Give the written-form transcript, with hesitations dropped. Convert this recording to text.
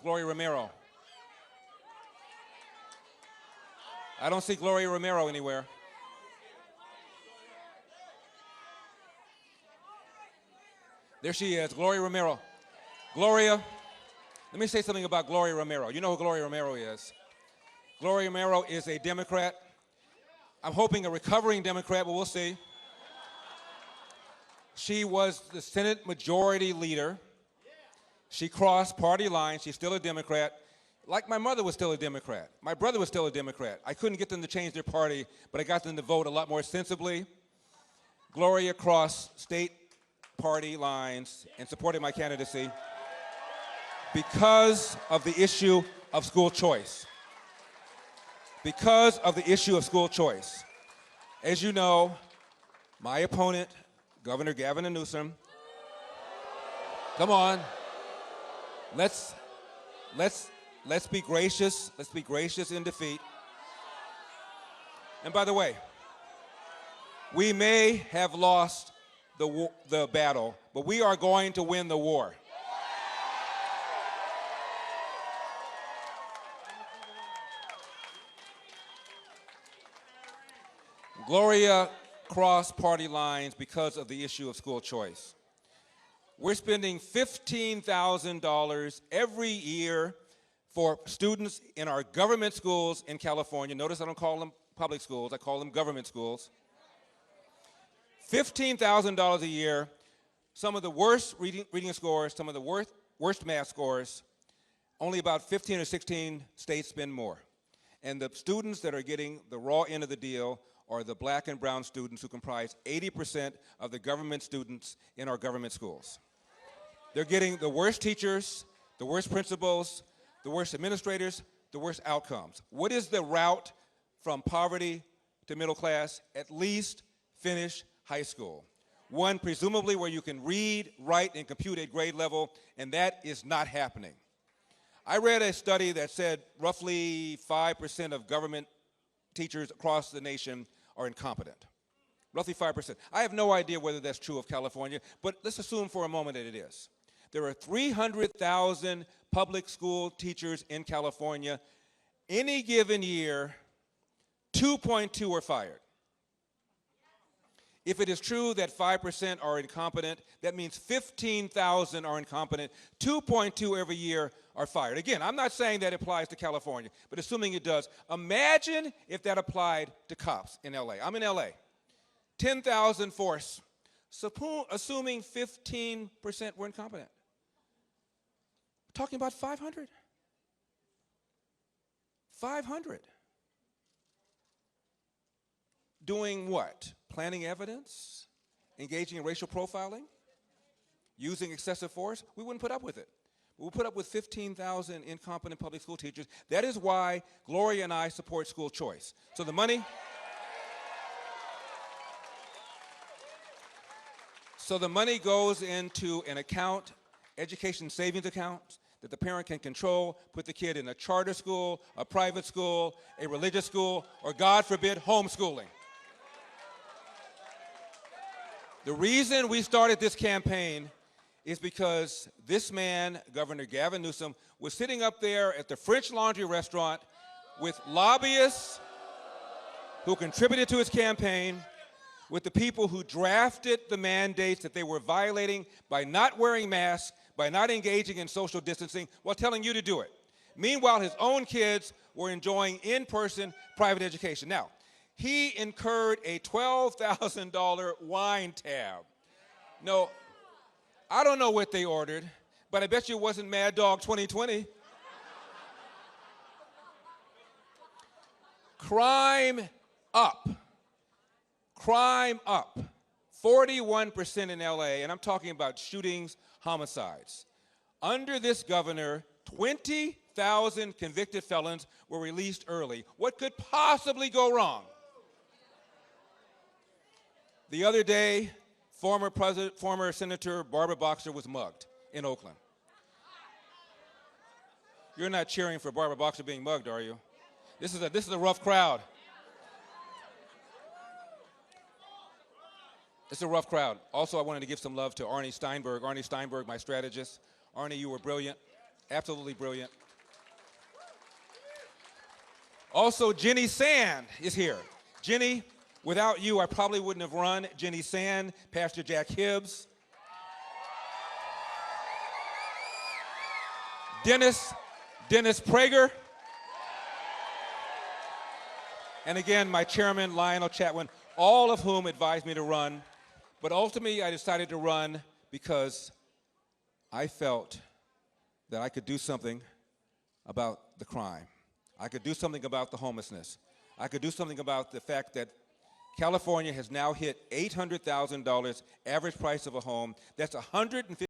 Gloria Romero? I don't see Gloria Romero anywhere. There she is, Gloria Romero. Gloria, let me say something about Gloria Romero. You know who Gloria Romero is. Gloria Romero is a Democrat. I'm hoping a recovering Democrat, but we'll see. She was the Senate Majority Leader. She crossed party lines. She's still a Democrat. Like my mother was still a Democrat. My brother was still a Democrat. I couldn't get them to change their party, but I got them to vote a lot more sensibly. Gloria crossed state party lines and supported my candidacy because of the issue of school choice. Because of the issue of school choice. As you know, my opponent, Governor Gavin Newsom, come on, let's be gracious. Let's be gracious in defeat. And by the way, we may have lost the battle, but we are going to win the war. Gloria crossed party lines because of the issue of school choice. We're spending $15,000 every year for students in our government schools in California. Notice I don't call them public schools, I call them government schools. $15,000 a year, some of the worst reading scores, some of the worst math scores. Only about 15 or 16 states spend more. And the students that are getting the raw end of the deal are the black and brown students who comprise 80% of the government students in our government schools. They're getting the worst teachers, the worst principals, the worst administrators, the worst outcomes. What is the route from poverty to middle class? At least finish high school. One, presumably where you can read, write, and compute at grade level, and that is not happening. I read a study that said roughly 5% of government teachers across the nation are incompetent. Roughly 5%. I have no idea whether that's true of California, but let's assume for a moment that it is. There are 300,000 public school teachers in California. Any given year, 2.2 are fired. If it is true that 5% are incompetent, that means 15,000 are incompetent. 2.2 every year are fired. Again, I'm not saying that applies to California, but assuming it does, imagine if that applied to cops in LA. I'm in LA. 10,000 force, assuming 15% were incompetent. We're talking about 500. 500. Doing what? Planning evidence, engaging in racial profiling, using excessive force. We wouldn't put up with it. We'll put up with 15,000 incompetent public school teachers. That is why Gloria and I support school choice. So the money goes into an account, education savings account, that the parent can control, put the kid in a charter school, a private school, a religious school, or God forbid, homeschooling. The reason we started this campaign is because this man, Governor Gavin Newsom, was sitting up there at the French Laundry restaurant with lobbyists who contributed to his campaign, with the people who drafted the mandates that they were violating by not wearing masks, by not engaging in social distancing, while telling you to do it. Meanwhile, his own kids were enjoying in-person private education. Now, he incurred a $12,000 wine tab. No, I don't know what they ordered, but I bet you it wasn't Mad Dog 2020. Crime up. Crime up. 41% in LA, and I'm talking about shootings, homicides. Under this governor, 20,000 convicted felons were released early. What could possibly go wrong? The other day, former Senator Barbara Boxer was mugged in Oakland. You're not cheering for Barbara Boxer being mugged, are you? This is a rough crowd. It's a rough crowd. Also, I wanted to give some love to Arnie Steinberg. Arnie Steinberg, my strategist. Arnie, you were brilliant. Absolutely brilliant. Also, Jenny Sand is here. Jenny, without you, I probably wouldn't have run. Jenny Sand, Pastor Jack Hibbs. Dennis Prager. And again, my chairman, Lionel Chatwin, all of whom advised me to run. But ultimately, I decided to run because I felt that I could do something about the crime. I could do something about the homelessness. I could do something about the fact that California has now hit $800,000 average price of a home. That's $150